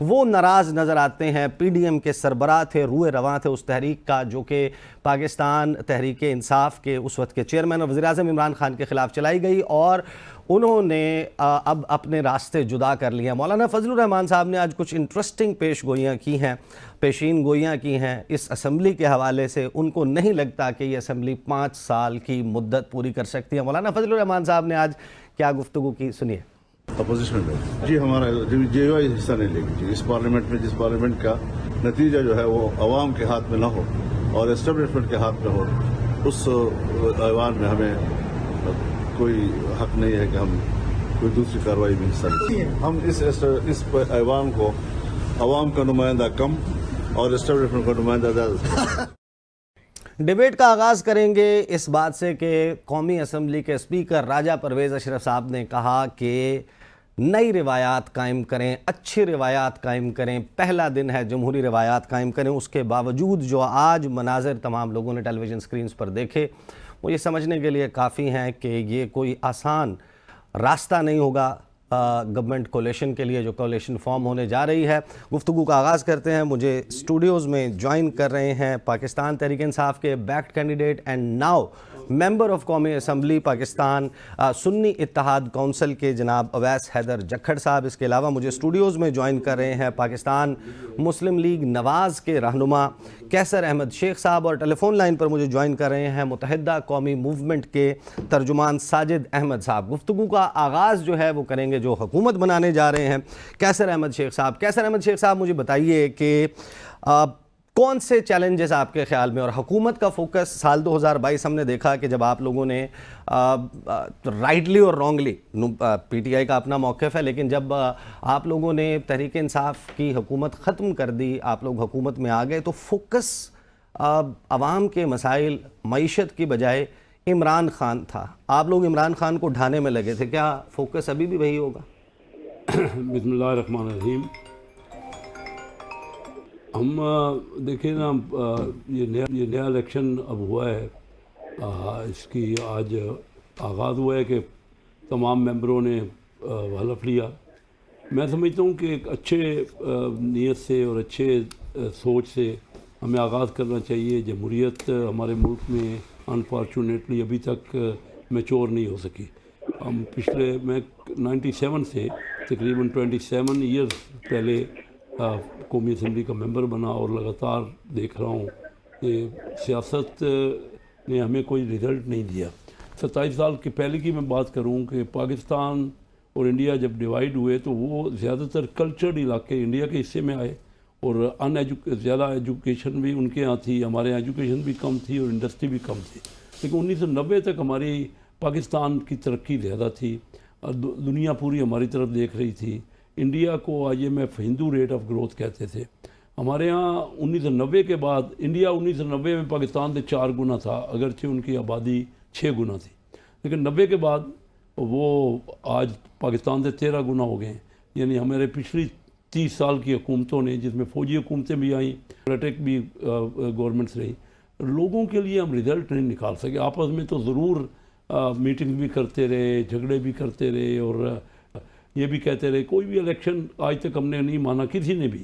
وہ ناراض نظر آتے ہیں. PDM کے سربراہ تھے, روئے رواں تھے اس تحریک کا جو کہ پاکستان تحریک انصاف کے اس وقت کے چیئرمین اور وزیراعظم عمران خان کے خلاف چلائی گئی, اور انہوں نے اب اپنے راستے جدا کر لیے. مولانا فضل الرحمان صاحب نے آج کچھ انٹرسٹنگ پیشین گوئیاں کی ہیں اس اسمبلی کے حوالے سے. ان کو نہیں لگتا کہ یہ اسمبلی 5 سال کی مدت پوری کر سکتی ہے. مولانا فضل الرحمان صاحب نے آج کیا گفتگو کی, سنیے. اپوزیشن میں جی ہمارا جے وائی حصہ نہیں لے گی جی اس پارلیمنٹ میں, جس پارلیمنٹ کا نتیجہ جو ہے وہ عوام کے ہاتھ میں نہ ہو اور اسٹیبلشمنٹ کے ہاتھ میں ہو, اس ایوان میں ہمیں کوئی حق نہیں ہے کہ ہم کوئی دوسری کارروائی میں حصہ لیں. ہم اس ایوان کو عوام کا نمائندہ کم اور اسٹیبلشمنٹ کا نمائندہ زیادہ. ڈیبیٹ کا آغاز کریں گے اس بات سے کہ قومی اسمبلی کے اسپیکر راجہ پرویز اشرف صاحب نے کہا کہ نئی روایات قائم کریں, اچھی روایات قائم کریں. پہلا دن ہے, جمہوری روایات قائم کریں. اس کے باوجود جو آج مناظر تمام لوگوں نے ٹیلی ویژن سکرینز پر دیکھے وہ یہ سمجھنے کے لیے کافی ہیں کہ یہ کوئی آسان راستہ نہیں ہوگا گورنمنٹ کولیشن کے لیے جو کولیشن فارم ہونے جا رہی ہے. گفتگو کا آغاز کرتے ہیں. مجھے اسٹوڈیوز میں جوائن کر رہے ہیں پاکستان تحریک انصاف کے backed candidate and now member of Qaumi assembly Pakistan Sunni Ittehad council کے جناب اویس حیدر جکھڑ صاحب. اس کے علاوہ مجھے اسٹوڈیوز میں جوائن کر رہے ہیں پاکستان مسلم لیگ نواز کے رہنما کیسر احمد شیخ صاحب, اور ٹیلی فون لائن پر مجھے جوائن کر رہے ہیں متحدہ قومی موومنٹ کے ترجمان ساجد احمد صاحب. گفتگو کا آغاز جو ہے وہ کریں گے جو حکومت بنانے جا رہے ہیں کیسر احمد شیخ صاحب. کیسر احمد شیخ صاحب مجھے بتائیے کہ کون سے چیلنجز آپ کے خیال میں, اور حکومت کا فوکس سال 2022 ہم نے دیکھا کہ جب آپ لوگوں نے رائٹلی اور رانگلی, پی ٹی آئی کا اپنا موقف ہے, لیکن جب آپ لوگوں نے تحریک انصاف کی حکومت ختم کر دی, آپ لوگ حکومت میں آ گئے, تو فوکس عوام کے مسائل معیشت کی بجائے عمران خان تھا. آپ لوگ عمران خان کو ڈھانے میں لگے تھے, کیا فوکس ابھی بھی وہی ہوگا؟ بسم اللہ الرحمن الرحیم. ہم دیکھیں نا, یہ نیا الیکشن اب ہوا ہے, اس کی آج آغاز ہوا ہے کہ تمام ممبروں نے حلف لیا. میں سمجھتا ہوں کہ ایک اچھے نیت سے اور اچھے سوچ سے ہمیں آغاز کرنا چاہیے. جمہوریت ہمارے ملک میں انفارچونیٹلی ابھی تک میچور نہیں ہو سکی. ہم میں 97 سے تقریباً 27 ایئرز پہلے قومی اسمبلی کا ممبر بنا, اور لگاتار دیکھ رہا ہوں کہ سیاست نے ہمیں کوئی رزلٹ نہیں دیا. 27 سال کے پہلے کی میں بات کروں کہ پاکستان اور انڈیا جب ڈیوائیڈ ہوئے تو وہ زیادہ تر کلچرڈ علاقے انڈیا کے حصے میں آئے, اور زیادہ ایجوکیشن بھی ان کے یہاں تھی, ہمارے یہاں ایجوکیشن بھی کم تھی اور انڈسٹری بھی کم تھی. لیکن 1990 تک ہماری پاکستان کی ترقی زیادہ تھی, اور دنیا پوری ہماری طرف دیکھ رہی تھی. انڈیا کو IMF Hindu rate of growth کہتے تھے. ہمارے ہاں 1990 کے بعد, انڈیا 1990 میں پاکستان سے 4 گنا تھا, اگرچہ ان کی آبادی 6 گنا تھی, لیکن 90 کے بعد وہ آج پاکستان سے 13 گنا ہو گئے ہیں. یعنی ہمارے پچھلی 30 سال کی حکومتوں نے, جس میں فوجی حکومتیں بھی آئیں, پولیٹک بھی گورنمنٹس رہی, لوگوں کے لیے ہم رزلٹ نہیں نکال سکے. آپس میں تو ضرور میٹنگ بھی کرتے رہے, جھگڑے بھی کرتے رہے, اور یہ بھی کہتے رہے. کوئی بھی الیکشن آج تک ہم نے نہیں مانا کسی نے بھی.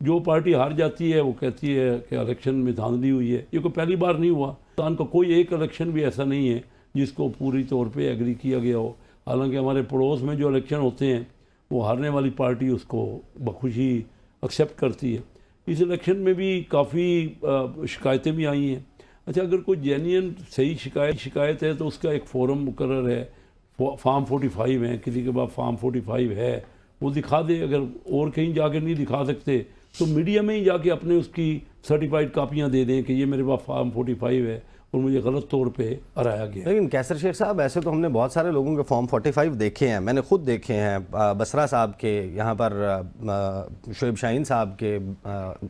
جو پارٹی ہار جاتی ہے وہ کہتی ہے کہ الیکشن میں دھاندلی ہوئی ہے. یہ کوئی پہلی بار نہیں ہوا. پاکستان کا کوئی ایک الیکشن بھی ایسا نہیں ہے جس کو پوری طور پہ ایگری کیا گیا ہو. حالانکہ ہمارے پڑوس میں جو الیکشن ہوتے ہیں وہ ہارنے والی پارٹی اس کو بخوشی ایکسیپٹ کرتی ہے. اس الیکشن میں بھی کافی شکایتیں بھی آئی ہیں. اچھا, اگر کوئی جینین صحیح شکایت ہے تو اس کا ایک فورم مقرر ہے, فارم 45 ہے, کسی کے بعد فارم 45 ہے, وہ دکھا دے. اگر اور کہیں جا کے نہیں دکھا سکتے تو میڈیا میں ہی جا کے اپنے اس کی سرٹیفائڈ کاپیاں دے دیں کہ یہ میرے پاس فارم 45 ہے اور مجھے غلط طور پہ ہرایا گیا. لیکن کیسر شیخ صاحب, ایسے تو ہم نے بہت سارے لوگوں کے فارم 45 دیکھے ہیں, میں نے خود دیکھے ہیں. بسرا صاحب کے, یہاں پر شعیب شاہین صاحب کے,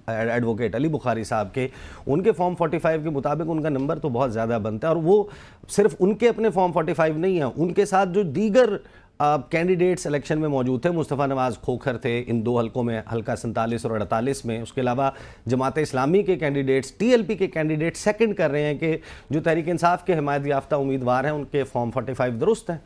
ایڈوکیٹ علی بخاری صاحب کے, ان کے فارم 45 کے مطابق ان کا نمبر تو بہت زیادہ بنتا ہے. اور وہ صرف ان کے اپنے فارم 45 نہیں ہیں, ان کے ساتھ جو دیگر کینڈیڈیٹس الیکشن میں موجود تھے, مصطفیٰ نواز کھوکھر تھے ان 2 حلقوں میں, حلقہ 47 اور 48 میں. اس کے علاوہ جماعت اسلامی کے کینڈیڈیٹس, TLP کے کینڈیڈیٹ سیکنڈ کر رہے ہیں کہ جو تحریک انصاف کے حمایت یافتہ امیدوار ہیں ان کے فارم 45 درست ہیں.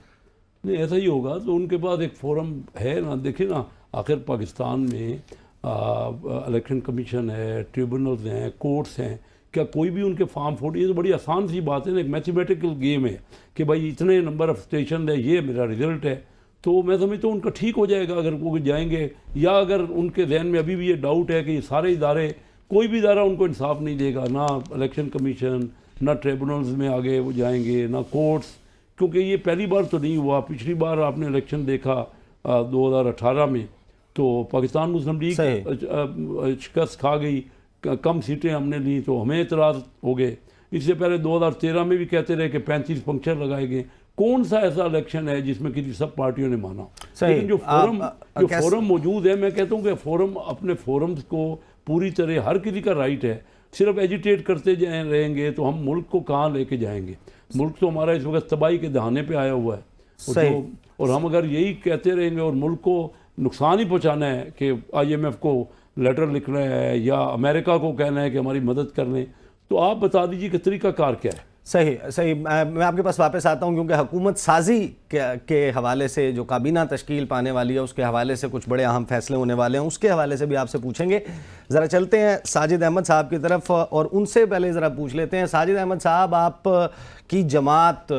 نہیں, ایسا ہی ہوگا تو ان کے بعد ایک فورم ہے نا. دیکھیں نا, آخر پاکستان میں الیکشن کمیشن ہے، ٹریبونلز ہیں، کورٹس ہیں، کیا کوئی بھی ان کے فارم 40، یہ تو بڑی آسان سی بات ہے نا، ایک میتھمیٹیکل گیم ہے کہ بھائی اتنے نمبر آف اسٹیشن ہے، یہ میرا رزلٹ ہے، تو میں سمجھتا ہوں ان کا ٹھیک ہو جائے گا اگر وہ جائیں گے. یا اگر ان کے ذہن میں ابھی بھی یہ ڈاؤٹ ہے کہ یہ سارے ادارے، کوئی بھی ادارہ ان کو انصاف نہیں دے گا، نہ الیکشن کمیشن، نہ ٹریبونلز میں آگے وہ جائیں گے، نہ کورٹس، کیونکہ یہ پہلی بار تو نہیں ہوا. پچھلی بار آپ نے الیکشن دیکھا 2018 میں تو پاکستان مسلم لیگ شکست کھا گئی، کم سیٹیں ہم نے لی تو ہمیں اعتراض ہو گئے. اس سے پہلے 2013 میں بھی کہتے رہے کہ 35 پنکچر لگائے گئے. کون سا ایسا الیکشن ہے جس میں کسی سب پارٹیوں نے مانا؟ لیکن جو فورم موجود ہے، میں کہتا ہوں کہ فورم اپنے فورمز کو پوری طرح، ہر کسی کا رائٹ ہے، صرف ایجیٹیٹ کرتے رہیں گے تو ہم ملک کو کہاں لے کے جائیں گے؟ ملک تو ہمارا اس وقت تباہی کے دہانے پہ آیا ہوا ہے، اور ہم اگر یہی کہتے رہیں گے اور ملک کو نقصان ہی پہنچانا ہے کہ IMF کو لیٹر لکھنا ہے یا امریکہ کو کہنا ہے کہ ہماری مدد کر لیں، تو آپ بتا دیجیے کہ طریقہ کار کیا ہے؟ صحیح. میں آپ کے پاس واپس آتا ہوں کیونکہ حکومت سازی کے حوالے سے جو کابینہ تشکیل پانے والی ہے اس کے حوالے سے کچھ بڑے اہم فیصلے ہونے والے ہیں، اس کے حوالے سے بھی آپ سے پوچھیں گے. ذرا چلتے ہیں ساجد احمد صاحب کی طرف، اور ان سے پہلے ذرا پوچھ لیتے ہیں. ساجد احمد صاحب، آپ کی جماعت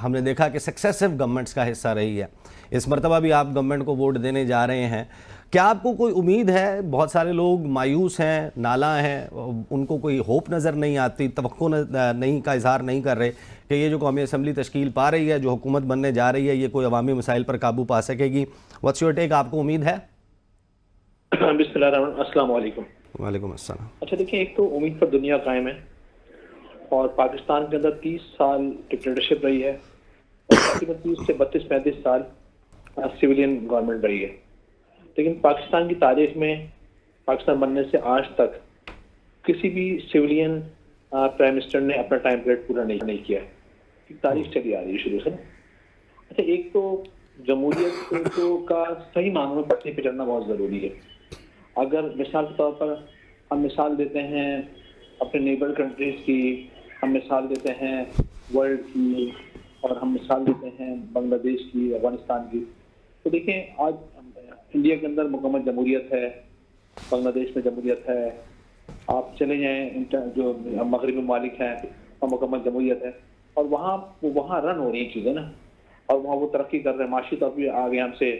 ہم نے دیکھا کہ سکسیسو گورنمنٹس کا حصہ رہی ہے، اس مرتبہ بھی آپ گورنمنٹ کو ووٹ دینے جا رہے ہیں. کیا آپ کو کوئی امید ہے؟ بہت سارے لوگ مایوس ہیں، نالاں ہیں، ان کو کوئی ہوپ نظر نہیں آتی، توقع نہیں کا اظہار نہیں کر رہے کہ یہ جو قومی اسمبلی تشکیل پا رہی ہے، جو حکومت بننے جا رہی ہے، یہ کوئی عوامی مسائل پر قابو پا سکے گی. What's your take? آپ کو امید ہے؟ بسم اللہ الرحمن الرحیم. السلام علیکم. وعلیکم السلام. اچھا دیکھیں، ایک تو امید پر دنیا قائم ہے، اور پاکستان کے اندر 30 سال ڈکٹیٹرشپ رہی ہے، اور تقریباً 30 سے 32-35 سال سویلین گورنمنٹ رہی ہے. لیکن پاکستان کی تاریخ میں، پاکستان بننے سے آج تک کسی بھی سویلین پرائم منسٹر نے اپنا ٹائم پیریڈ پورا نہیں کیا. تاریخ چلی آ رہی ہے شروع سے. اچھا، ایک تو جمہوریت کا صحیح معنوں میں پٹری پہ چڑھنا بہت ضروری ہے. اگر مثال کے طور پر ہم مثال دیتے ہیں اپنے نیبر کنٹریز کی، ہم مثال دیتے ہیں ورلڈ کی، اور ہم مثال دیتے ہیں بنگلہ دیش کی، افغانستان کی، تو دیکھیں آج انڈیا کے اندر مکمل جمہوریت ہے، بنگلہ دیش میں جمہوریت ہے، آپ چلے جائیں جو مغربی ممالک ہیں وہاں مکمل جمہوریت ہے، اور وہاں رن ہو رہی ہیں چیزیں نا، اور وہاں وہ ترقی کر رہے ہیں، معاشی طور پہ آگے ہم سے،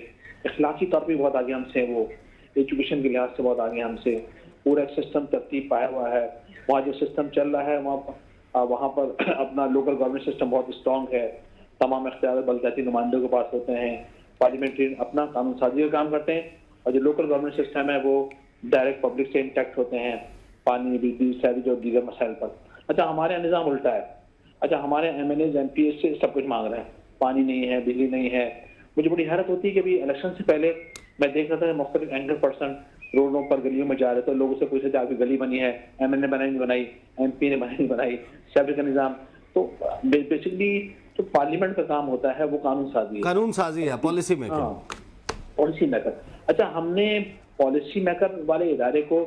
اخلاقی طور پہ بہت آگے ہم سے، وہ ایجوکیشن کے لحاظ سے بہت آگے ہم سے، پورا ایک سسٹم ترتیب پایا ہوا ہے. وہاں جو سسٹم چل رہا ہے وہاں پر اپنا لوکل گورنمنٹ سسٹم بہت اسٹرانگ ہے، تمام اختیارات بلدیاتی نمائندوں کے پاس ہوتے ہیں، پارلیمنٹرین اپنا قانون سازی کا کام کرتے ہیں، اور جو لوکل گورنمنٹ سسٹم ہے وہ ڈائریکٹ پبلک سے انٹیکٹ ہوتے ہیں پانی، بجلی، سیویج اور دیگر مسائل پر. اچھا، ہمارے یہاں نظام الٹا ہے. اچھا، ہمارے MLAs MPs سے سب کچھ مانگ رہے ہیں، پانی نہیں ہے، بجلی نہیں ہے. مجھے بڑی حیرت ہوتی ہے کہ بھی الیکشن سے پہلے میں دیکھ رہا تھا کہ مختلف 100% روڈوں پر گلیوں میں جا رہے تھے، لوگوں سے پوچھا جا کے گلی بنی ہے، MLA نے بنائی نہیں بنائی، MP نے بنائی نہیں بنائی، سیویج کا نظام. تو بیسکلی جو پارلیمنٹ کا کام ہوتا ہے وہ قانون سازی ہے، پالیسی میکر. Policy maker. اچھا، ہم نے پالیسی میکر والے ادارے کو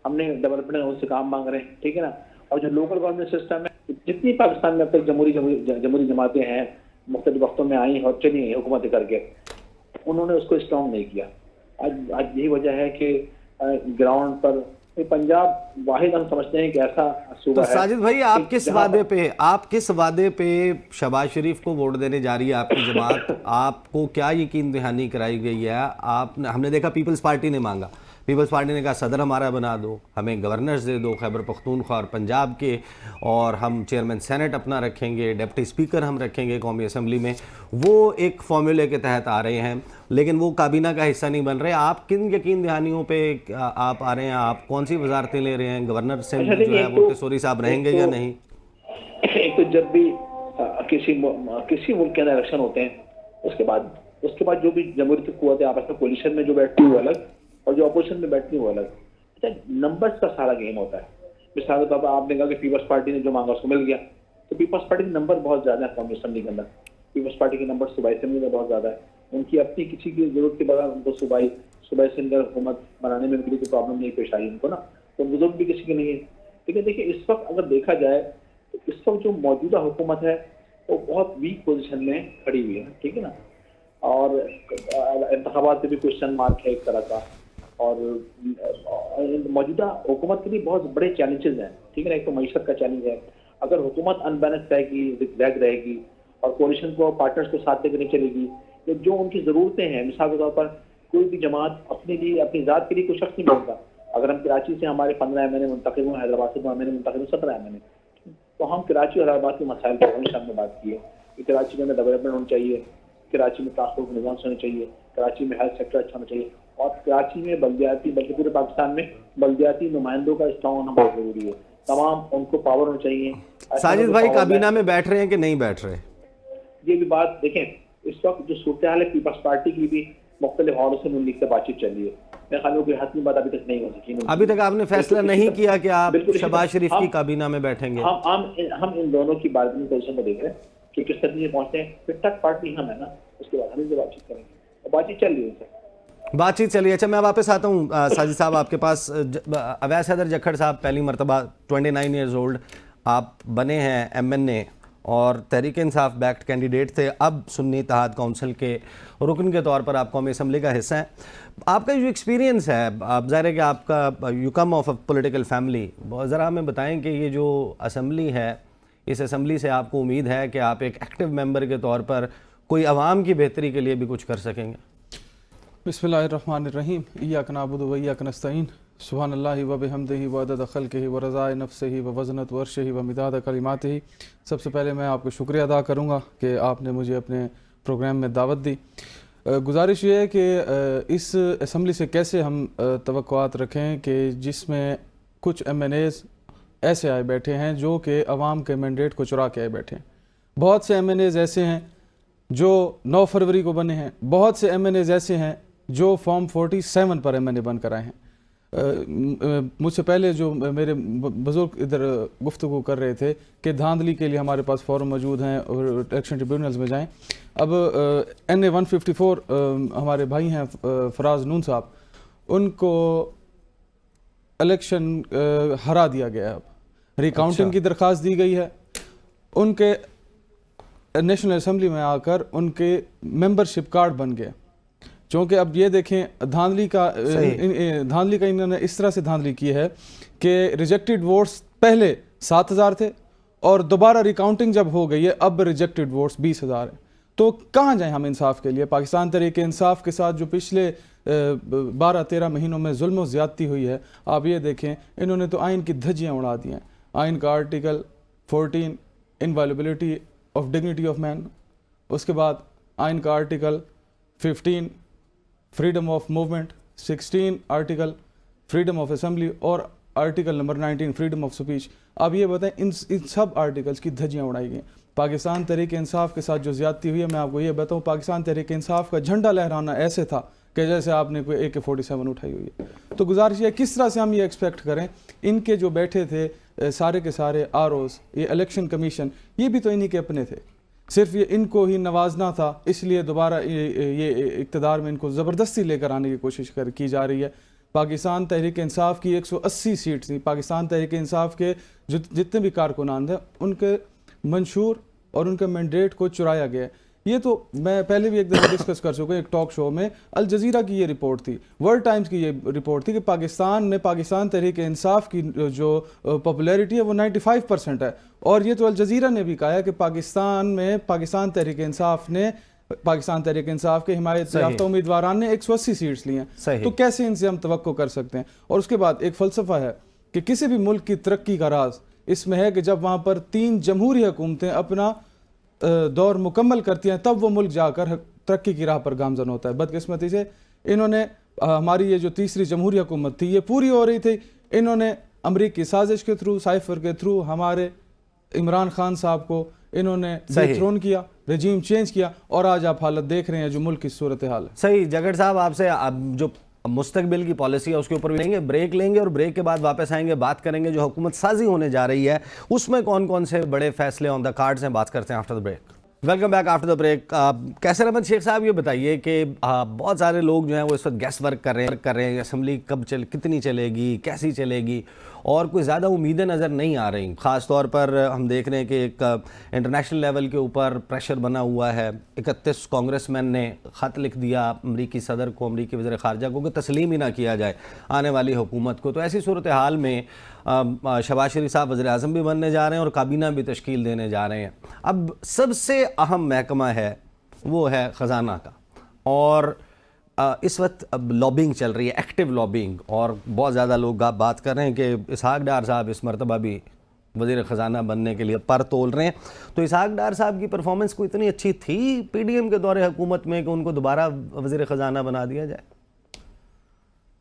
ہم نے ڈیولپمنٹ سے کام مانگ رہے ہیں، ٹھیک ہے نا. اور جو لوکل گورنمنٹ سسٹم ہے، جتنی پاکستان میں اب تک جمہوری جماعتیں ہیں مختلف وقتوں میں آئی اور چلی ہیں حکومت کر کے، انہوں نے اس کو اسٹرانگ نہیں کیا. آج یہی وجہ ہے کہ گراؤنڈ پر پنجاب واحد ہم سمجھتے ہیں کہ ایسا صوبہ ہے. ساجد بھائی، آپ کس وعدے پہ شہباز شریف کو ووٹ دینے جا رہی ہے آپ کی جماعت؟ آپ کو کیا یقین دہانی کرائی گئی ہے؟ ہم نے دیکھا پیپلز پارٹی نے مانگا، پیپلز پارٹی نے کہا صدر ہمارا بنا دو، ہمیں گورنرز دے دو خیبر پختونخوا اور پنجاب کے، اور ہم چیئرمین سینٹ اپنا رکھیں گے، ڈپٹی اسپیکر ہم رکھیں گے قومی اسمبلی میں. وہ ایک فارمولے کے تحت آ رہے ہیں، لیکن وہ کابینہ کا حصہ نہیں بن رہے. آپ کن یقین دہانیوں پہ آپ آ رہے ہیں؟ آپ کون سی وزارتیں لے رہے ہیں؟ گورنر سے جو ہے وہ ٹیسوری صاحب رہیں گے یا نہیں؟ ایک تو جب بھی کسی ملک کے اندر الیکشن ہوتے ہیں، اس کے بعد جو بھی جمہوری قوتیں آپس میں کولیشن میں جو بیٹھتی ہے وہ الگ، اور جو اپوزیشن میں بیٹھتی ہے وہ الگ. اچھا، نمبرز کا سارا گیم ہوتا ہے. مثال کے طور پر آپ نے کہا کہ پیپلز پارٹی نے جو مانگا اس کو مل گیا، تو پیپلز پارٹی کے نمبر بہت زیادہ ہیں قومی اسمبلی کے اندر. پیپلز پارٹی کے نمبر صوبائی اسمبلی میں بہت زیادہ ہے. ان کی اپنی کسی کی ضرورت کے بغیر ان کو صوبائی اسمبلی حکومت بنانے میں ان کے لیے کوئی پرابلم نہیں پیش آئی ان کو نا، تو بزرگ بھی کسی کے نہیں ہے. لیکن دیکھیے، اس وقت اگر دیکھا جائے تو اس وقت جو موجودہ حکومت ہے وہ بہت ویک پوزیشن میں کھڑی ہوئی ہے، ٹھیک ہے نا. اور انتخابات پہ بھی کوشچن مارک ہے ایک طرح کا. اور موجودہ حکومت کے لیے بہت بڑے چیلنجز ہیں, ٹھیک ہے نا. ایک تو معیشت کا چیلنج ہے, اگر حکومت ان بیلنس رہے گی, زگ رہے گی اور کولیشن کو پارٹنرز کو ساتھ لے کے نہیں چلے گی, تو جو ان کی ضرورتیں ہیں, مثال کے طور پر کوئی بھی جماعت اپنے لیے اپنی ذات کے لیے کوئی شخص نہیں بنتا. اگر ہم کراچی سے ہمارے 15 MNA منتخب ہوں, حیدرآباد سے 2 MNA منتخب ہوں, 17 MNA, تو ہم کراچی اور حیدرآباد کے مسائل پر ہمیشہ ہم نے بات کی ہے کہ کراچی کے اندر ڈیولپمنٹ ہونی چاہیے, کراچی میں ٹرانسپورٹ کا نظام ہونا چاہیے, کراچی میں ہیلتھ سیکٹر اچھا ہونا چاہیے, اور کراچی میں بلدیاتی, بلکہ پورے پاکستان میں بلدیاتی نمائندوں کا اسٹرانگ ہونا بہت ضروری ہے. تمام ان کو پاور ہونا چاہیے. ساجد بھائی کابینہ میں بیٹھ رہے ہیں کہ نہیں بیٹھ رہے؟ یہ بھی بات دیکھیں, اس وقت جو صورتحال ہے پیپلز پارٹی کی بھی مختلف حوالوں سے نون لیگ سے بات چیت چل رہی ہے. میرے خیال میں کوئی حتمی بات ابھی تک نہیں ہو سکی. ابھی تک آپ نے فیصلہ نہیں کیا کہ آپ شہباز شریف کی کابینہ میں بیٹھیں گے؟ ہم ان دونوں کی بارگننگ پوزیشن کو دیکھ رہے ہیں کہ کس طرح سے پہنچتے ہیں. پھر تک پارٹی ہم ہے نا, اس کے بعد ہم سے بات چیت کریں گے. بات چیت چل رہی ہے سر, بات چیت چلیے. اچھا میں واپس آتا ہوں ساجد صاحب آپ کے پاس. اویس حیدر جکھڑ صاحب پہلی مرتبہ 29 ایئرز اولڈ آپ بنے ہیں MNA اور تحریک انصاف بیکڈ کینڈیڈیٹ تھے, اب سنی اتحاد کونسل کے رکن کے طور پر آپ قومی اسمبلی کا حصہ ہیں. آپ کا جو ایکسپیرینس ہے, آپ ظاہر ہے کہ آپ کا you come of a political family, ذرا ہمیں بتائیں کہ یہ جو اسمبلی ہے, اس اسمبلی سے آپ کو امید ہے کہ آپ ایک ایکٹیو ممبر کے طور پر کوئی عوام کی بہتری کے لیے بھی کچھ کر سکیں گے؟ بسم اللہ الرحمن الرحیم. ایاک نعبد و ایاک نستعین. سبحان اللہ و بحمدہ و عدد خلقہ و رضاء نفسہ و وزنت عرشہ و مداد کلماتہ. سب سے پہلے میں آپ کو شکریہ ادا کروں گا کہ آپ نے مجھے اپنے پروگرام میں دعوت دی. گزارش یہ ہے کہ اس اسمبلی سے کیسے ہم توقعات رکھیں کہ جس میں کچھ MNAs ایسے آئے بیٹھے ہیں جو کہ عوام کے مینڈیٹ کو چرا کے آئے بیٹھے ہیں. بہت سے MNAs ایسے ہیں جو 9 فروری کو بنے ہیں, بہت سے MNAs ایسے ہیں جو فارم 47 پر MNA بن کر آئے ہیں. مجھ سے پہلے جو میرے بزرگ ادھر گفتگو کر رہے تھے کہ دھاندلی کے لیے ہمارے پاس فارم موجود ہیں اور الیکشن ٹریبیونلز میں جائیں. اب NA 154 ہمارے بھائی ہیں فراز نون صاحب, ان کو الیکشن ہرا دیا گیا ہے. اب ریکاؤنٹنگ کی درخواست دی گئی ہے. ان کے نیشنل اسمبلی میں آ کر ان کے ممبرشپ کارڈ بن گئے. چونکہ اب یہ دیکھیں دھاندلی کا انہوں نے اس طرح سے دھاندلی کی ہے کہ ریجیکٹڈ ووٹس پہلے 7,000 تھے اور دوبارہ ریکاؤنٹنگ جب ہو گئی ہے اب ریجیکٹڈ ووٹس 20,000 ہیں. تو کہاں جائیں ہم انصاف کے لیے؟ پاکستان تحریک انصاف کے ساتھ جو پچھلے 12-13 مہینوں میں ظلم و زیادتی ہوئی ہے, آپ یہ دیکھیں انہوں نے تو آئین کی دھجیاں اڑا دی ہیں. آئین کا article 14 inviolability of dignity of man, اس کے بعد آئین کا article 15 freedom of movement, 16 article freedom of assembly اور article number 19 freedom of speech. آپ یہ بتائیں ان سب آرٹیکلس کی دھجیاں اڑائی گئیں. پاکستان تحریک انصاف کے ساتھ جو زیادتی ہوئی ہے, میں آپ کو یہ بتاؤں پاکستان تحریک انصاف کا جھنڈا لہرانا ایسے تھا کہ جیسے آپ نے کوئی AK-47 اٹھائی ہوئی ہے. تو گزارش ہے کس طرح سے ہم یہ ایکسپیکٹ کریں, ان کے جو بیٹھے تھے سارے کے سارے ROs, یہ الیکشن کمیشن, یہ بھی تو انہی کے اپنے تھے. صرف یہ ان کو ہی نوازنا تھا, اس لیے دوبارہ یہ اقتدار میں ان کو زبردستی لے کر آنے کی کوشش کی جا رہی ہے. پاکستان تحریک انصاف کی 180 سیٹس تھیں. پاکستان تحریک انصاف کے جتنے بھی کارکنان ہیں ان کے منشور اور ان کے مینڈیٹ کو چرایا گیا. یہ تو میں پہلے بھی ایک دفعہ ڈسکس کر چکا ایک ٹاک شو میں. الجزیرہ کی یہ رپورٹ تھی, ورلڈ ٹائمز کی یہ رپورٹ تھی کہ پاکستان میں پاکستان تحریک انصاف کی جو پاپولیرٹی ہے وہ 95% ہے. اور یہ تو الجزیرہ نے بھی کہا ہے کہ پاکستان میں پاکستان تحریک انصاف کے حمایت یافتہ امیدواران نے 180 سیٹس لی ہیں. تو کیسے ان سے ہم توقع کر سکتے ہیں؟ اور اس کے بعد ایک فلسفہ ہے کہ کسی بھی ملک کی ترقی کا راز اس میں ہے کہ جب وہاں پر 3 جمہوری حکومتیں اپنا دور مکمل کرتی ہیں تب وہ ملک جا کر ترقی کی راہ پر گامزن ہوتا ہے. بدقسمتی سے انہوں نے ہماری یہ جو تیسری جمہوری حکومت تھی یہ پوری ہو رہی تھی, انہوں نے امریکی سازش کے تھرو, سائفر کے تھرو ہمارے عمران خان صاحب کو انہوں نے ڈی تھرون کیا, رجیم چینج کیا, اور آج آپ حالت دیکھ رہے ہیں جو ملک کی صورتحال ہے. صحیح. جگڑ صاحب آپ سے جو مستقبل کی پالیسی ہے اس کے اوپر بھی بریک لیں گے اور بریک کے بعد واپس آئیں گے, بات کریں گے جو حکومت سازی ہونے جا رہی ہے اس میں کون کون سے بڑے فیصلے آن دا کارڈز ہیں. بات کرتے ہیں after the break. Welcome back after the break. کیسر احمد شیخ صاحب یہ بتائیے کہ بہت سارے لوگ جو ہیں وہ اس وقت گیس ورک کر رہے ہیں اسمبلی کب کتنی چلے گی, کیسی چلے گی, اور کوئی زیادہ امیدیں نظر نہیں آ رہی. خاص طور پر ہم دیکھ رہے ہیں کہ ایک انٹرنیشنل لیول کے اوپر پریشر بنا ہوا ہے. 31 کانگریس مین نے خط لکھ دیا امریکی صدر کو, امریکی وزیر خارجہ کو, کہ تسلیم ہی نہ کیا جائے آنے والی حکومت کو. تو ایسی صورتحال میں شہباز شریف صاحب وزیر اعظم بھی بننے جا رہے ہیں اور کابینہ بھی تشکیل دینے جا رہے ہیں. اب سب سے اہم محکمہ ہے وہ ہے خزانہ کا, اور اس وقت اب لابنگ چل رہی ہے, ایکٹیو لابنگ, اور بہت زیادہ لوگ بات کر رہے ہیں کہ اسحاق ڈار صاحب اس مرتبہ بھی وزیر خزانہ بننے کے لیے پر تول رہے ہیں. تو اسحاق ڈار صاحب کی پرفارمنس کو اتنی اچھی تھی پی ڈی ایم کے دور حکومت میں کہ ان کو دوبارہ وزیر خزانہ بنا دیا جائے؟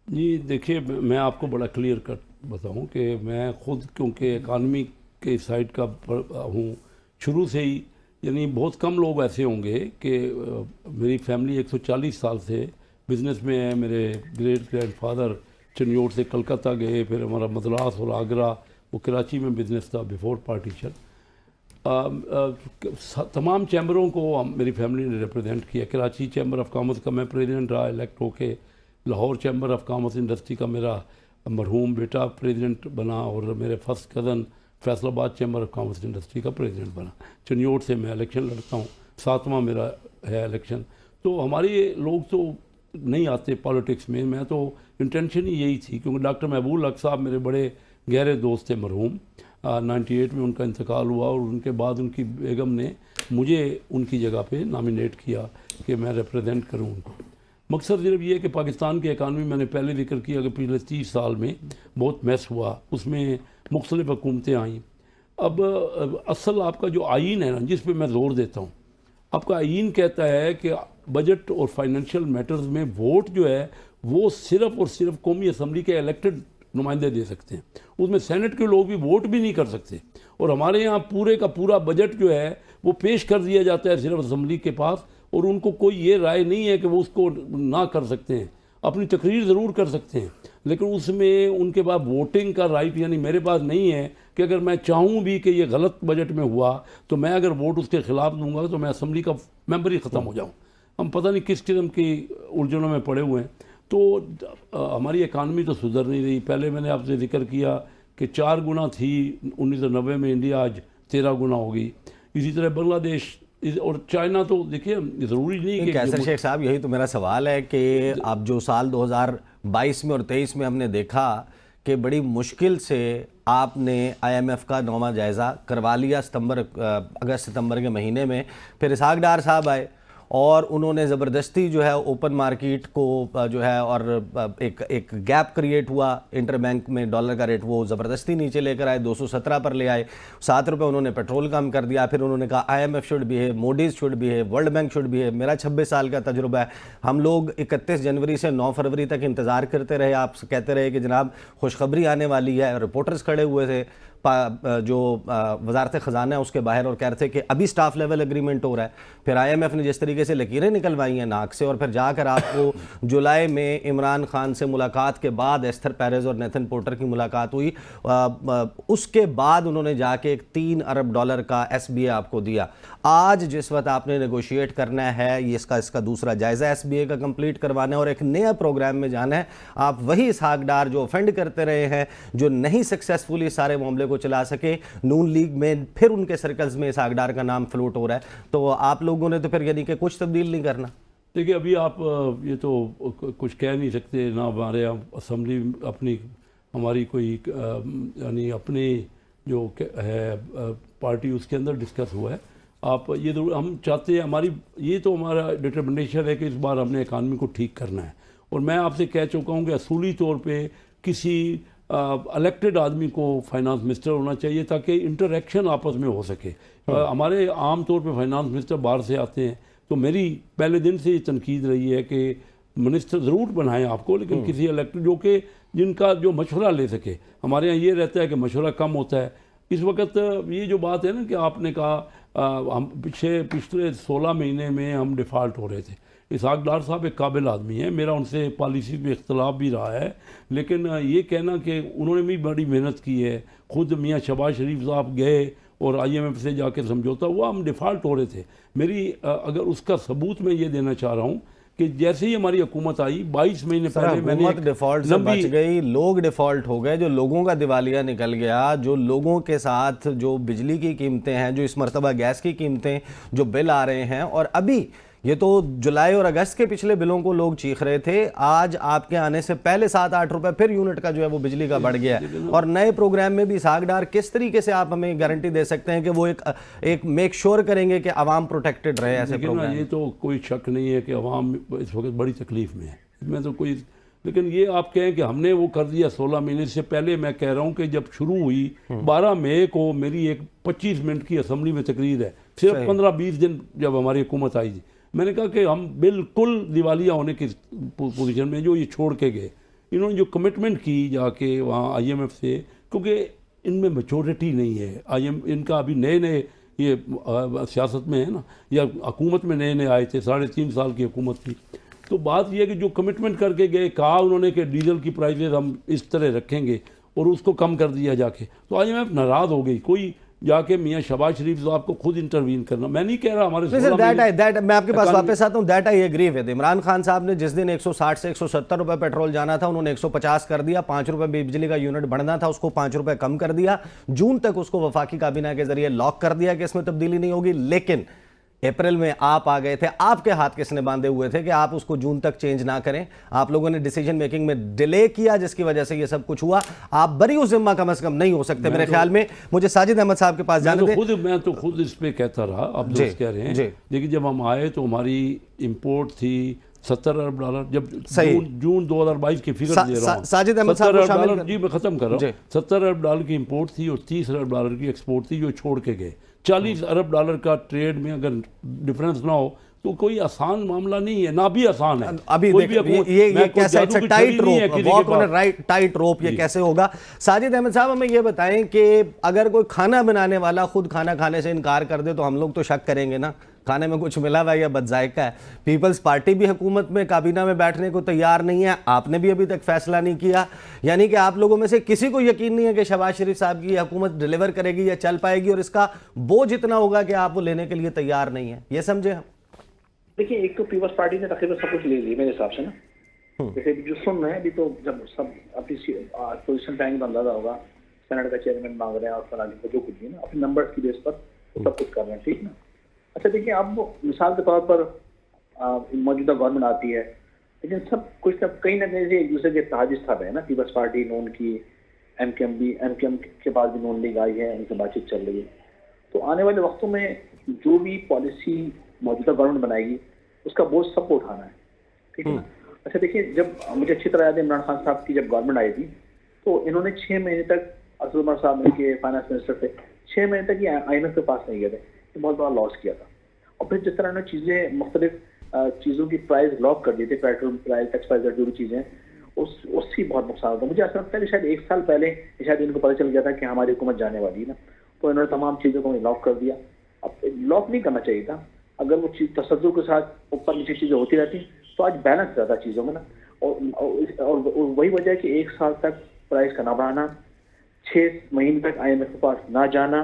جی دیکھیے, میں آپ کو بڑا کلیئر کٹ بتاؤں کہ میں خود کیونکہ اکانومی کے سائڈ کا ہوں شروع سے ہی, یعنی بہت کم لوگ ایسے ہوں گے کہ میری فیملی 140 سال سے بزنس میں ہے. میرے گریٹ گرینڈ فادر چنیوٹ سے کلکتہ گئے, پھر ہمارا مدراس اور آگرہ, وہ کراچی میں بزنس تھا بیفور پارٹیشن. تمام چیمبروں کو میری فیملی نے ریپرزینٹ کیا. کراچی چیمبر آف کامرس کا میں پریزیڈنٹ رہا الیکٹ ہو کے, Lahore chamber of commerce industry کا میرا مرحوم بیٹا پریزیڈنٹ بنا, اور میرے فرسٹ کزن فیصل آباد چیمبر آف کامرس انڈسٹری کا پریزیڈنٹ بنا. چنیوٹ سے میں الیکشن لڑتا ہوں, 7واں میرا ہے الیکشن. تو ہمارے لوگ تو نہیں آتے پالیٹکس میں, میں تو انٹینشن ہی یہی تھی, کیونکہ ڈاکٹر محبوب الحق صاحب میرے بڑے گہرے دوست تھے مرحوم. 98 میں ان کا انتقال ہوا, اور ان کے بعد ان کی بیگم نے مجھے ان کی جگہ پہ نامینیٹ کیا کہ میں ریپرزینٹ کروں ان کو. مقصد صرف یہ ہے کہ پاکستان کی اکانومی, میں نے پہلے ذکر کیا کہ پچھلے 30 سال میں بہت میس ہوا, اس میں مختلف حکومتیں آئیں. اب اصل آپ کا جو آئین ہے نا, جس پہ میں زور دیتا ہوں, آپ کا آئین کہتا ہے کہ بجٹ اور فائنینشیل میٹرز میں ووٹ جو ہے وہ صرف اور صرف قومی اسمبلی کے الیکٹڈ نمائندے دے سکتے ہیں, اس میں سینٹ کے لوگ بھی ووٹ بھی نہیں کر سکتے. اور ہمارے یہاں پورے کا پورا بجٹ جو ہے وہ پیش کر دیا جاتا ہے صرف اسمبلی کے پاس, اور ان کو کوئی یہ رائے نہیں ہے کہ وہ اس کو نہ کر سکتے ہیں. اپنی تقریر ضرور کر سکتے ہیں, لیکن اس میں ان کے پاس ووٹنگ کا رائٹ یعنی میرے پاس نہیں ہے کہ اگر میں چاہوں بھی کہ یہ غلط بجٹ میں ہوا تو میں اگر ووٹ اس کے خلاف دوں گا تو میں اسمبلی کا ممبر ہی ختم ہو جاؤں. ہم پتہ نہیں کس قسم کی الجھنوں میں پڑے ہوئے ہیں. تو ہماری اکانومی تو سدھر نہیں رہی. پہلے میں نے آپ سے ذکر کیا کہ 4 گنا تھی 1990 میں انڈیا, آج 13 گنا ہو گئی. اسی طرح بنگلہ دیش اور چائنا, تو دیکھیے ضروری نہیں کہ کیسر شیخ صاحب, یہی تو میرا سوال ہے کہ اب جو سال 2022 میں اور 23 میں ہم نے دیکھا کہ بڑی مشکل سے آپ نے IMF کا 9واں جائزہ کروا لیا اگست ستمبر کے مہینے میں, پھر اسحاق ڈار صاحب آئے اور انہوں نے زبردستی جو ہے اوپن مارکیٹ کو جو ہے, اور ایک گیپ کریٹ ہوا انٹر بینک میں ڈالر کا ریٹ, وہ زبردستی نیچے لے کر آئے, 217 پر لے آئے. 7 روپے انہوں نے پیٹرول کم کر دیا. پھر انہوں نے کہا IMF شوڈ بھی ہے, موڈیز شوڈ بھی ہے, ورلڈ بینک شوڈ بھی ہے. میرا 26 سال کا تجربہ ہے, ہم لوگ 31 جنوری سے 9 فروری تک انتظار کرتے رہے. آپ کہتے رہے کہ جناب خوشخبری آنے والی ہے. رپورٹرز کھڑے ہوئے تھے جو وزارت خزانہ ہے اس کے باہر اور کہہ رہے تھے کہ ابھی سٹاف لیول اگریمنٹ ہو رہا ہے. پھر IMF نے جس طریقے سے لکیریں نکلوائی ہیں ناک سے, اور پھر جا کر آپ کو جولائی میں عمران خان سے ملاقات کے بعد ایستھر پیریز اور نیتھن پورٹر کی ملاقات ہوئی, اس کے بعد انہوں نے جا کے ایک $3 ارب کا SBA آپ کو دیا. آج جس وقت آپ نے نیگوشیٹ کرنا ہے, یہ اس کا دوسرا جائزہ SBA کا کمپلیٹ کروانا ہے اور ایک نیا پروگرام میں جانا ہے, آپ وہی اسحاق ڈار جو افینڈ کرتے رہے ہیں, جو نہیں سکسیسفلی سارے معاملے کو چلا سکے, نون لیگ میں پھر ان کے سرکلز میں اسحاق ڈار کا نام فلوٹ ہو رہا ہے. تو آپ لوگوں نے تو پھر یعنی کہ کچھ تبدیل نہیں کرنا. دیکھیے ابھی آپ یہ تو کچھ کہہ نہیں سکتے, نہ ہمارے اسمبلی اپنی ہماری کوئی یعنی اپنی جو ہے پارٹی اس کے اندر ڈسکس ہوا ہے. آپ یہ ضرور ہم چاہتے ہیں, ہماری یہ تو ہمارا ڈٹرمنیشن ہے کہ اس بار ہم نے اکانومی کو ٹھیک کرنا ہے. اور میں آپ سے کہہ چکا ہوں کہ اصولی طور پہ کسی الیکٹڈ آدمی کو فائنانس منسٹر ہونا چاہیے تاکہ انٹریکشن آپس میں ہو سکے. ہمارے عام طور پہ فائنانس منسٹر باہر سے آتے ہیں, تو میری پہلے دن سے یہ تنقید رہی ہے کہ منسٹر ضرور بنائیں آپ کو, لیکن کسی الیکٹڈ جو کہ جن کا جو مشورہ لے سکے. ہمارے یہاں یہ رہتا ہے کہ مشورہ کم ہوتا ہے. اس وقت یہ جو بات ہے نا کہ آپ نے کہا ہم پچھلے 16 مہینے میں ہم ڈیفالٹ ہو رہے تھے. اسحاق ڈار صاحب ایک قابل آدمی ہیں, میرا ان سے پالیسی میں اختلاف بھی رہا ہے, لیکن یہ کہنا کہ انہوں نے بھی بڑی محنت کی ہے. خود میاں شہباز شریف صاحب گئے اور IMF سے جا کے سمجھوتا ہوا, ہم ڈیفالٹ ہو رہے تھے. میری اگر اس کا ثبوت میں یہ دینا چاہ رہا ہوں کہ جیسے ہی ہماری حکومت آئی 22 مہینے پہلے میں نے حکومت ڈیفالٹ سے بچ گئی، لوگ ڈیفالٹ ہو گئے، جو لوگوں کا دیوالیہ نکل گیا، جو لوگوں کے ساتھ جو بجلی کی قیمتیں ہیں، جو اس مرتبہ گیس کی قیمتیں، جو بل آ رہے ہیں، اور ابھی یہ تو جولائی اور اگست کے پچھلے بلوں کو لوگ چیخ رہے تھے، آج آپ کے آنے سے پہلے 7-8 روپے پھر یونٹ کا جو ہے وہ بجلی کا بڑھ گیا ہے۔ اور نئے پروگرام میں بھی اسحاق ڈار کس طریقے سے آپ ہمیں گارنٹی دے سکتے ہیں کہ وہ ایک میک شور کریں گے کہ عوام پروٹیکٹڈ رہے ایسے پروگرام؟ یہ تو کوئی شک نہیں ہے کہ عوام اس وقت بڑی تکلیف میں ہے، اس میں تو کوئی، لیکن یہ آپ کہیں کہ ہم نے وہ کر دیا 16 مہینے سے پہلے۔ میں کہہ رہا ہوں کہ جب شروع ہوئی 12 مئی کو میری ایک 25 منٹ کی اسمبلی میں تقریر ہے، صرف 15-20 دن جب ہماری حکومت آئی تھی، میں نے کہا کہ ہم بالکل دیوالیہ ہونے کی پوزیشن میں، جو یہ چھوڑ کے گئے، انہوں نے جو کمٹمنٹ کی جا کے وہاں آئی ایم ایف سے، کیونکہ ان میں میچورٹی نہیں ہے، ان کا ابھی نئے یہ سیاست میں ہے نا، یا حکومت میں نئے آئے تھے، 3.5 سال کی حکومت تھی، تو بات یہ ہے کہ جو کمٹمنٹ کر کے گئے، کہا انہوں نے کہ ڈیزل کی پرائزز ہم اس طرح رکھیں گے، اور اس کو کم کر دیا جا کے، تو آئی ایم ایف ناراض ہو گئی۔ کوئی جا کے میاں شہباز شریف صاحب کو خود انٹروین کرنا، میں نہیں کہہ رہا ہمارے میں آپ کے پاس واپس آتا ہوں، that I agree with Imran Khan صاحب نے جس دن 160 سے 170 روپے پیٹرول جانا تھا، انہوں نے 150 کر دیا، 5 روپے بجلی کا یونٹ بڑھنا تھا، اس کو 5 روپے کم کر دیا، جون تک اس کو وفاقی کابینہ کے ذریعے لاک کر دیا کہ اس میں تبدیلی نہیں ہوگی، لیکن اپریل میں آپ آ گئے تھے، آپ کے ہاتھ کس نے باندھے ہوئے تھے کہ آپ اس کو جون تک چینج نہ کریں؟ آپ لوگوں نے ڈیسیجن میکنگ میں ڈیلے کیا، جس کی وجہ سے یہ سب کچھ ہوا۔ آپ بری و ذمہ کم از کم نہیں ہو سکتے میرے خیال میں۔ مجھے ساجد احمد صاحب کے پاس جانے دیں۔ میں تو خود اس پہ کہتا رہا، آپ دوست کہہ رہے ہیں، لیکن جب ہم آئے تو ہماری امپورٹ تھی $70 ارب، جب جون 2022 کی فگر دے رہا ہوں، ساجد احمد صاحب کو شامل جی میں ختم کر رہا ہوں، $70 ارب کی امپورٹ تھی اور $30 ارب کی ایکسپورٹ تھی، جو چھوڑ کے گئے۔ $40 ارب کا ٹریڈ میں اگر ڈفرنس نہ ہو تو کوئی آسان معاملہ نہیں ہے، نہ بھی آسان ہے۔ ابھی یہ کیسا ٹائٹ روپ یہ کیسے ہوگا؟ ساجد احمد صاحب ہمیں یہ بتائیں کہ اگر کوئی کھانا بنانے والا خود کھانا کھانے سے انکار کر دے تو ہم لوگ تو شک کریں گے نا، کھانے میں کچھ ملا ہوا ہے یا بد ذائقہ ہے۔ پیپلز پارٹی بھی حکومت میں کابینہ میں بیٹھنے کو تیار نہیں ہے، آپ نے بھی ابھی تک فیصلہ نہیں کیا، یعنی کہ آپ لوگوں میں سے کسی کو یقین نہیں ہے کہ شہباز شریف صاحب کی حکومت ڈیلیور کرے گی یا چل پائے گی، اور اس کا بوجھ اتنا ہوگا کہ آپ وہ لینے کے لیے تیار نہیں ہیں، یہ سمجھے ہم؟ دیکھیے، ایک تو پیپلز پارٹی نے تقریباً سب کچھ لے لی میرے حساب سے نا، جیسے جو سن رہے ہیں ابھی، تو جب سب اپنی پوزیشن پہ آئیں گے تو اندازہ ہوگا، سینٹ کا چیئرمین مانگ رہے ہیں اور فلاں جو کچھ بھی نا اپنے نمبرز کی بیس پر سب کچھ کر رہے ہیں، ٹھیک نا۔ اچھا دیکھیے، اب مثال کے طور پر موجودہ گورنمنٹ آتی ہے، لیکن سب کچھ کہیں نہ کہیں سے ایک دوسرے کے تحاجز تھا رہے نا، پیپلز پارٹی نون کی، ایم کے ایم کے پاس بھی نون لیگ آئی ہے، ان سے بات چیت چل رہی ہے، تو آنے والے وقتوں میں جو بھی پالیسی موجودہ گورنمنٹ بنائے گی اس کا بوجھ سب کو اٹھانا ہے، ٹھیک ہے نا۔ اچھا دیکھیے، جب مجھے اچھی طرح یاد ہے عمران خان صاحب کی جب گورنمنٹ آئی تھی تو انہوں نے 6 مہینے تک، اسد عمر صاحب ان کے فائنانس منسٹر تھے، 6 مہینے تک یہ آئی ایم ایف کے پاس نہیں گئے تھے، یہ بہت بڑا لاس کیا تھا۔ اور پھر جس طرح انہوں نے چیزیں، مختلف چیزوں کی پرائز لاک کر دی تھی، پیٹرول پرائز، ٹیکس پرائز، جو بھی چیزیں، اس سے بہت نقصان ہوتا ہے۔ مجھے ایسا لگتا ہے کہ شاید 1 سال پہلے شاید ان کو پتہ چل گیا تھا کہ ہماری حکومت جانے والی ہے نا، تو انہوں نے تمام چیزوں کو لاک کر دیا۔ اب لاک نہیں کرنا چاہیے تھا، اگر وہ چیز تصدق کے ساتھ اوپر نیچے چیزیں ہوتی رہتی تو آج بیلنس رہتا چیزوں میں نا۔ اور وہی وجہ ہے کہ 1 سال تک پرائز کا نہ بڑھانا، 6 مہینے تک آئی ایم ایف کے پاس نہ جانا،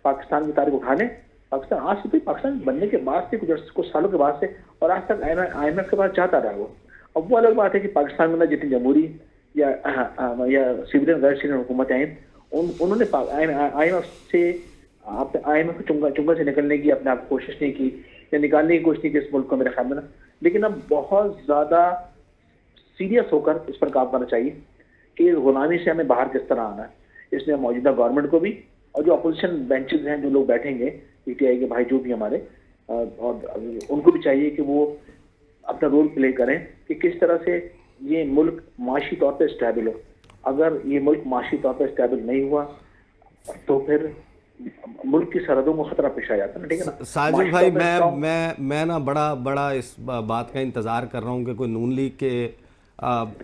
پاکستان کی تاریخ اٹھانے، پاکستان آج سے پاکستان بننے کے بعد سے کچھ سالوں کے بعد سے اور آج تک آئی ایم ایف کے پاس جاتا رہا وہ۔ اب وہ الگ بات ہے کہ پاکستان میں جتنی جمہوری یا سویلین غیر سویلین حکومتیں ہیں، انہوں نے آئی ایم ایف سے، آئی ایم ایف چنگل سے نکلنے کی اپنے آپ کوشش نہیں کی یا نکالنے کی کوشش نہیں کی اس ملک کو میرے خیال میں نا، لیکن اب بہت زیادہ سیریس ہو کر اس پر کام کرنا چاہیے کہ غلامی سے ہمیں باہر کس طرح آنا ہے۔ اس میں موجودہ گورنمنٹ کو بھی اور جو اپوزیشن بینچز ہیں، جو لوگ بیٹھیں گے پی ٹی آئی کے بھائی جو بھی ہمارے، اور ان کو بھی چاہیے کہ وہ اپنا رول پلے کریں کہ کس طرح سے یہ ملک معاشی طور پہ اسٹیبل ہو۔ اگر یہ ملک معاشی طور پہ اسٹیبل نہیں ہوا تو پھر ملک کی سرحدوں کو خطرہ پیش آ جاتا ہے نا، ٹھیک ہے نا۔ ساجد بھائی، میں نا بڑا اس بات کا انتظار کر رہا ہوں کہ کوئی نون لیگ کے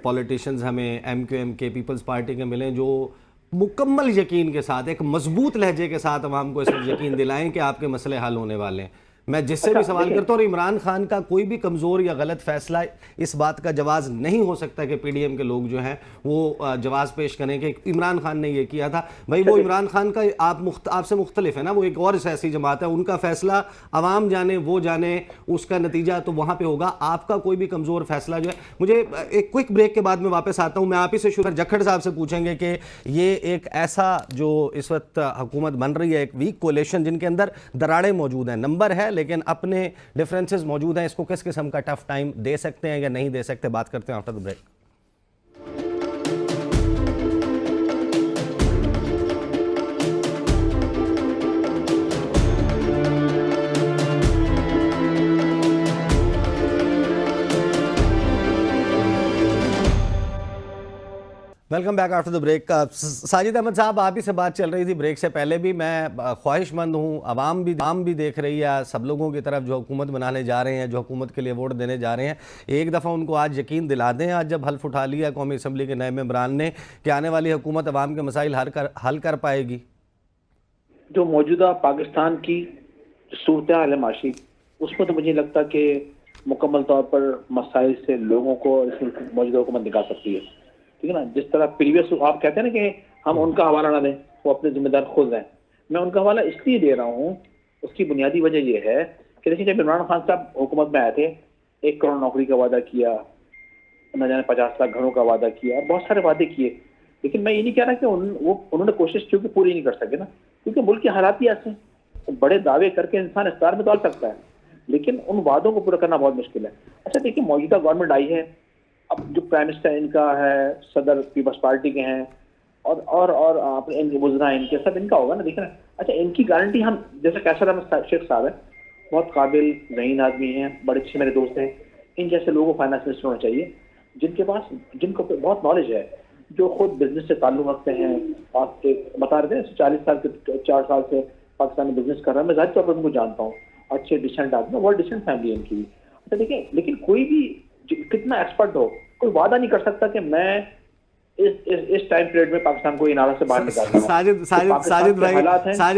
پولیٹیشنز ہمیں، ایم کیو ایم کے، پیپلز پارٹی کے ملیں، جو مکمل یقین کے ساتھ، ایک مضبوط لہجے کے ساتھ عوام کو اس وقت یقین دلائیں کہ آپ کے مسئلے حل ہونے والے ہیں۔ میں جس سے بھی سوال کرتا ہوں، اور عمران خان کا کوئی بھی کمزور یا غلط فیصلہ اس بات کا جواز نہیں ہو سکتا کہ پی ڈی ایم کے لوگ جو ہیں وہ جواز پیش کریں کہ عمران خان نے یہ کیا تھا. بھائی وہ عمران خان کا آپ سے مختلف ہے نا، وہ ایک اور سیاسی جماعت ہے، ان کا فیصلہ عوام جانے، وہ جانے، اس کا نتیجہ تو وہاں پہ ہوگا. آپ کا کوئی بھی کمزور فیصلہ جو ہے، مجھے ایک کوئک بریک کے بعد میں واپس آتا ہوں. میں آپ ہی سے شروع جکھڑ صاحب سے پوچھیں گے کہ یہ ایک ایسا جو اس وقت حکومت بن رہی ہے، ایک ویک کولیشن جن کے اندر دراڑیں موجود ہیں، نمبر ہے لیکن اپنے ڈیفرنسز موجود ہیں، اس کو کس قسم کا ٹف ٹائم دے سکتے ہیں یا نہیں دے سکتے؟ بات کرتے ہیں after the break. Welcome back after the break. Sajid Ahmed صاحب، آپ ہی سے بات چل رہی تھی بریک سے پہلے بھی. میں خواہش مند ہوں، عوام بھی دیکھ رہی ہے، سب لوگوں کی طرف جو حکومت بنانے جا رہے ہیں، جو حکومت کے لیے ووٹ دینے جا رہے ہیں، ایک دفعہ ان کو آج یقین دلا دیں، آج جب حلف اٹھا لیا قومی اسمبلی کے نئے ممبران نے، کہ آنے والی حکومت عوام کے مسائل حل کر پائے گی. جو موجودہ پاکستان کی صورتحال ہے معاشی، اس میں تو مجھے لگتا کہ مکمل طور پر مسائل سے لوگوں کو اس موجودہ حکومت نکال سکتی ہے. ٹھیک ہے نا، جس طرح پریویس آپ کہتے ہیں نا کہ ہم ان کا حوالہ نہ دیں، وہ اپنے ذمہ دار خود ہیں. میں ان کا حوالہ اس لیے دے رہا ہوں، اس کی بنیادی وجہ یہ ہے کہ دیکھیں جب عمران خان صاحب حکومت میں آئے تھے، 1 کروڑ نوکری کا وعدہ کیا، نہ جانے 50 لاکھ گھروں کا وعدہ کیا، بہت سارے وعدے کیے. لیکن میں یہ نہیں کہہ رہا کہ انہوں نے کوشش کی کہ پوری نہیں کر سکے نا، کیونکہ ملک کے حالات ہی ایسے ہیں. بڑے دعوے کر کے انسان اقتدار میں ڈال سکتا ہے، لیکن ان وعدوں کو پورا کرنا بہت مشکل ہے. اچھا دیکھیے، موجودہ گورنمنٹ آئی ہے، اب جو پرائم منسٹر ان کا ہے، صدر پیپلز پارٹی کے ہیں، اور اپنے ان کے وزراء ان کے سب ان کا ہوگا نا. دیکھیں نا، اچھا ان کی گارنٹی ہم جیسے قیصر احمد شیخ صاحب ہیں، بہت قابل ذہین آدمی ہیں، بڑے اچھے میرے دوست ہیں. ان جیسے لوگوں کو فائنانس منسٹر ہونا چاہیے جن کو بہت نالج ہے، جو خود بزنس سے تعلق رکھتے ہیں. آپ بتا رہے تھے 4 سال سے پاکستان میں بزنس کر رہا ہے. میں ذاتی طور پر ان کو جانتا ہوں، اچھے ڈیسنٹ آدمی، بہت ڈیسنٹ فیملی ان کی. اچھا دیکھیں، لیکن کوئی بھی کتنا ایکسپرٹ ہو، کوئی وعدہ نہیں کر سکتا کہ میں اس ٹائم پیریڈ میں پاکستان کو نعرہ سے باہر نکالتا ہوں.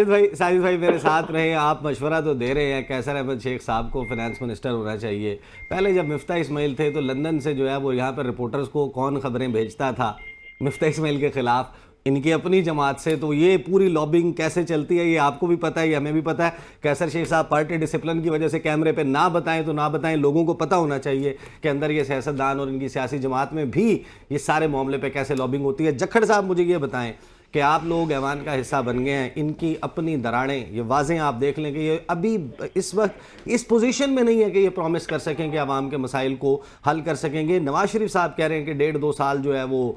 ساجد بھائی میرے ساتھ رہے. آپ مشورہ تو دے رہے ہیں قیصر احمد شیخ صاحب کو فائنانس منسٹر ہونا چاہیے. پہلے جب مفتاح اسماعیل تھے تو لندن سے جو ہے وہ یہاں پر رپورٹرز کو کون خبریں بھیجتا تھا مفتاح اسماعیل کے خلاف، ان کی اپنی جماعت سے. تو یہ پوری لابنگ کیسے چلتی ہے یہ آپ کو بھی پتہ ہے، یہ ہمیں بھی پتہ ہے. قیصر شیخ صاحب پارٹی ڈسپلن کی وجہ سے کیمرے پہ نہ بتائیں تو نہ بتائیں، لوگوں کو پتہ ہونا چاہیے کہ اندر یہ سیاستدان اور ان کی سیاسی جماعت میں بھی یہ سارے معاملے پہ کیسے لابنگ ہوتی ہے. جکھڑ صاحب مجھے یہ بتائیں کہ آپ لوگ ایوان کا حصہ بن گئے ہیں، ان کی اپنی دراڑیں یہ واضح آپ دیکھ لیں کہ یہ ابھی اس وقت اس پوزیشن میں نہیں ہے کہ یہ پرومس کر سکیں کہ عوام کے مسائل کو حل کر سکیں گے. نواز شریف صاحب کہہ رہے ہیں کہ 1.5-2 سال جو ہے وہ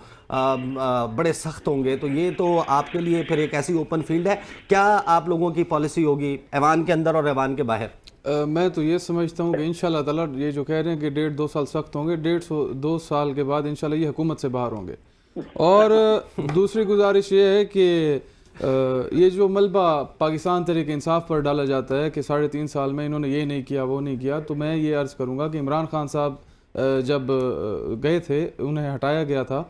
بڑے سخت ہوں گے. تو یہ تو آپ کے لیے پھر ایک ایسی اوپن فیلڈ ہے. کیا آپ لوگوں کی پالیسی ہوگی ایوان کے اندر اور ایوان کے باہر؟ میں تو یہ سمجھتا ہوں کہ انشاءاللہ تعالیٰ یہ جو کہہ رہے ہیں کہ 1.5-2 سال سخت ہوں گے، 1.5-2 سال کے بعد انشاءاللہ یہ حکومت سے باہر ہوں گے. اور دوسری گزارش یہ ہے کہ یہ جو ملبہ پاکستان تحریک انصاف پر ڈالا جاتا ہے کہ 3.5 سال میں انہوں نے یہ نہیں کیا وہ نہیں کیا، تو میں یہ عرض کروں گا کہ عمران خان صاحب جب گئے تھے، انہیں ہٹایا گیا تھا،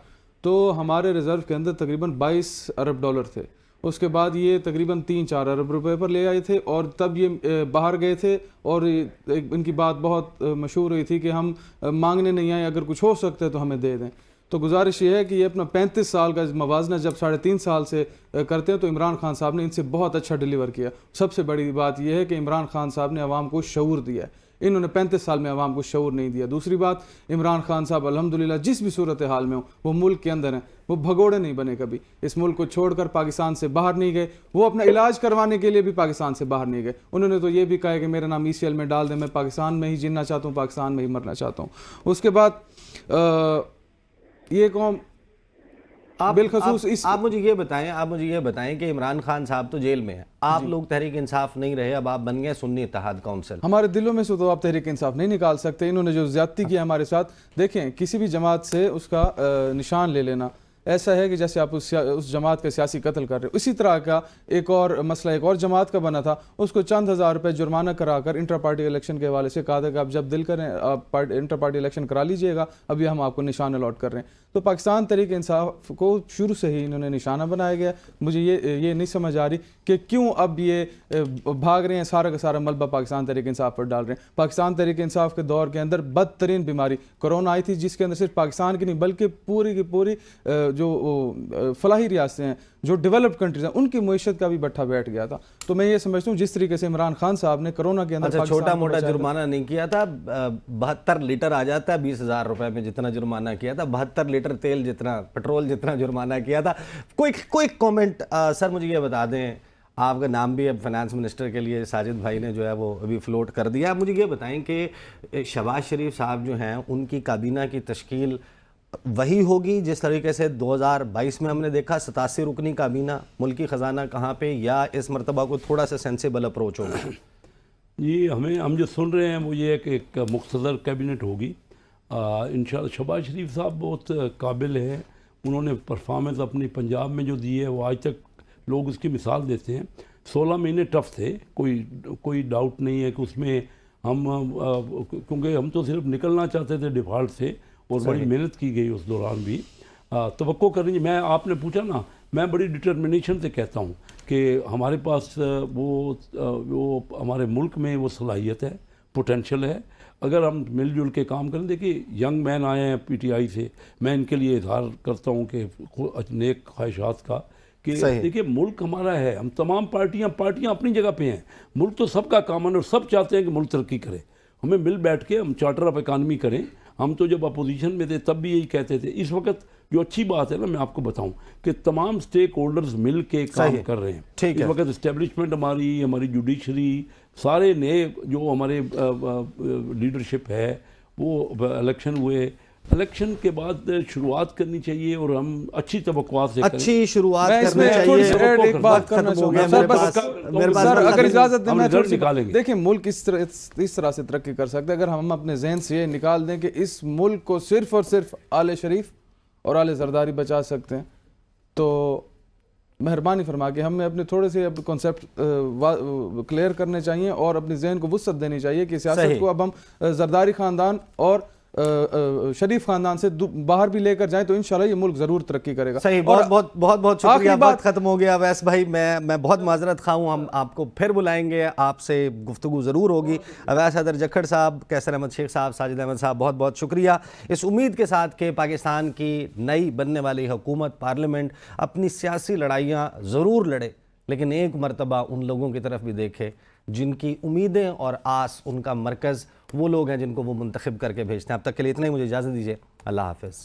تو ہمارے ریزرو کے اندر تقریباً $22 ارب تھے. اس کے بعد یہ تقریباً 3-4 ارب روپے پر لے آئے تھے، اور تب یہ باہر گئے تھے. اور ان کی بات بہت مشہور ہوئی تھی کہ ہم مانگنے نہیں آئے، اگر کچھ ہو سکتا ہے تو ہمیں دے دیں. تو گزارش یہ ہے کہ یہ اپنا 35 سال کا موازنہ جب 3.5 سال سے کرتے ہیں تو عمران خان صاحب نے ان سے بہت اچھا ڈیلیور کیا. سب سے بڑی بات یہ ہے کہ عمران خان صاحب نے عوام کو شعور دیا ہے، انہوں نے 35 سال میں عوام کو شعور نہیں دیا. دوسری بات، عمران خان صاحب الحمدللہ جس بھی صورتحال میں ہوں، وہ ملک کے اندر ہیں، وہ بھگوڑے نہیں بنے، کبھی اس ملک کو چھوڑ کر پاکستان سے باہر نہیں گئے. وہ اپنا علاج کروانے کے لیے بھی پاکستان سے باہر نہیں گئے. انہوں نے تو یہ بھی کہا کہ میرا نام ECL میں ڈال دیں، میں پاکستان میں ہی جینا چاہتا ہوں، پاکستان میں ہی مرنا چاہتا ہوں. اس کے بعد یہ قوم بالخصوص آپ مجھے یہ بتائیں کہ عمران خان صاحب تو جیل میں ہیں، آپ لوگ تحریک انصاف نہیں رہے، اب آپ بن گئے سنی اتحاد کونسل. ہمارے دلوں میں سے تو آپ تحریک انصاف نہیں نکال سکتے. انہوں نے جو زیادتی کیا ہمارے ساتھ، دیکھیں کسی بھی جماعت سے اس کا نشان لے لینا ایسا ہے کہ جیسے آپ اس جماعت کا سیاسی قتل کر رہے ہو. اسی طرح کا ایک اور مسئلہ ایک اور جماعت کا بنا تھا، اس کو چند ہزار روپے جرمانہ کرا کر انٹر پارٹی الیکشن کے حوالے سے کہا تھا کہ آپ جب دل کریں آپ انٹر پارٹی الیکشن کرا لیجئے گا، ابھی ہم آپ کو نشان الاٹ کر رہے ہیں. تو پاکستان تحریک انصاف کو شروع سے ہی انہوں نے نشانہ بنایا گیا. مجھے یہ نہیں سمجھ آ رہی کہ کیوں اب یہ بھاگ رہے ہیں, سارا کا سارا ملبہ پاکستان تحریک انصاف پر ڈال رہے ہیں. پاکستان تحریک انصاف کے دور کے اندر بدترین بیماری کرونا آئی تھی, جس کے اندر صرف پاکستان کی نہیں بلکہ پوری کی پوری جو فلاحی ریاستیں ہیں, جو ڈیولپڈ کنٹریز ہیں, ان کی معیشت کا بھی بٹھا بیٹھ گیا تھا. تو میں یہ سمجھتا ہوں جس طریقے سے عمران خان صاحب نے کرونا کے اندر چھوٹا موٹا جرمانہ نہیں کیا تھا, 72 لیٹر آ جاتا ہے 20,000 روپے میں جتنا جرمانہ کیا تھا, 72 لیٹر تیل جتنا پیٹرول جتنا جرمانہ کیا تھا. کوئی کامنٹ سر مجھے یہ بتا دیں, آپ کا نام بھی اب فائنانس منسٹر کے لیے ساجد بھائی نے جو ہے وہ ابھی فلوٹ کر دیا. مجھے یہ بتائیں کہ شہباز شریف صاحب جو ہیں ان کی کابینہ کی تشکیل وہی ہوگی جس طریقے سے 2022 میں ہم نے دیکھا 87 رکنی کابینہ, ملکی خزانہ کہاں پہ, یا اس مرتبہ کو تھوڑا سا سینسیبل اپروچ ہوگا؟ جی ہم جو سن رہے ہیں وہ یہ ہے کہ ایک مختصر کیبنٹ ہوگی انشاءاللہ. شہباز شریف صاحب بہت قابل ہیں, انہوں نے پرفارمنس اپنی پنجاب میں جو دی ہے وہ آج تک لوگ اس کی مثال دیتے ہیں. 16 مہینے ٹف تھے, کوئی ڈاؤٹ نہیں ہے کہ اس میں ہم کیونکہ ہم تو صرف نکلنا چاہتے تھے ڈیفالٹ سے, اور بڑی محنت کی گئی اس دوران بھی. توقع کریں, میں آپ نے پوچھا نا, میں بڑی ڈٹرمنیشن سے کہتا ہوں کہ ہمارے پاس وہ ہمارے ملک میں وہ صلاحیت ہے, پوٹینشل ہے, اگر ہم مل جل کے کام کریں. دیکھیے ینگ مین آئے ہیں پی ٹی آئی سے, میں ان کے لیے اظہار کرتا ہوں کہ نیک خواہشات کا کہ دیکھیے ملک ہمارا ہے, ہم تمام پارٹیاں اپنی جگہ پہ ہیں, ملک تو سب کا کامن, اور سب چاہتے ہیں کہ ملک ترقی کرے. ہمیں مل بیٹھ کے ہم چارٹر آف اکانومی کریں. ہم تو جب اپوزیشن میں تھے تب بھی یہی کہتے تھے. اس وقت جو اچھی بات ہے نا, میں آپ کو بتاؤں کہ تمام سٹیک ہولڈرز مل کے کام کر رہے ہیں. اس وقت اسٹیبلشمنٹ ہماری جوڈیشری, سارے نئے جو ہمارے لیڈرشپ ہے, وہ الیکشن ہوئے, الیکشن کے بعد شروعات کرنی چاہیے, اور ہم اچھی توقعات سے کریں. اچھی شروعات کرنی تھوڑی سی چاہیے. ایک بات کرنا چاہوں گا سر, اگر اجازت دیں میں تھوڑی سی دیکھیں, ملک اس طرح سے ترقی کر سکتے اگر ہم اپنے ذہن سے یہ نکال دیں کہ اس ملک کو صرف اور صرف آل شریف اور آل زرداری بچا سکتے ہیں. تو مہربانی فرما کے ہمیں اپنے تھوڑے سے کنسیپٹ کلیئر کرنے چاہیے, اور اپنے ذہن کو وسعت دینی چاہیے کہ سیاست کو اب ہم زرداری خاندان اور شریف خاندان سے باہر بھی لے کر جائیں تو انشاءاللہ یہ ملک ضرور ترقی کرے گا. صحیح, بہت شکریہ. وقت ختم ہو گیا اویس بھائی, میں بہت معذرت خواہ ہوں, ہم آپ کو پھر بلائیں گے, آپ سے گفتگو ضرور ہوگی. اویس حیدر جکھڑ صاحب, کیسر احمد شیخ صاحب, ساجد احمد صاحب, بہت بہت شکریہ. اس امید کے ساتھ کہ پاکستان کی نئی بننے والی حکومت, پارلیمنٹ اپنی سیاسی لڑائیاں ضرور لڑے, لیکن ایک مرتبہ ان لوگوں کی طرف بھی دیکھے جن کی امیدیں اور آس ان کا مرکز وہ لوگ ہیں جن کو وہ منتخب کر کے بھیجتے ہیں. اب تک کے لیے اتنا ہی, مجھے اجازت دیجیے. اللہ حافظ.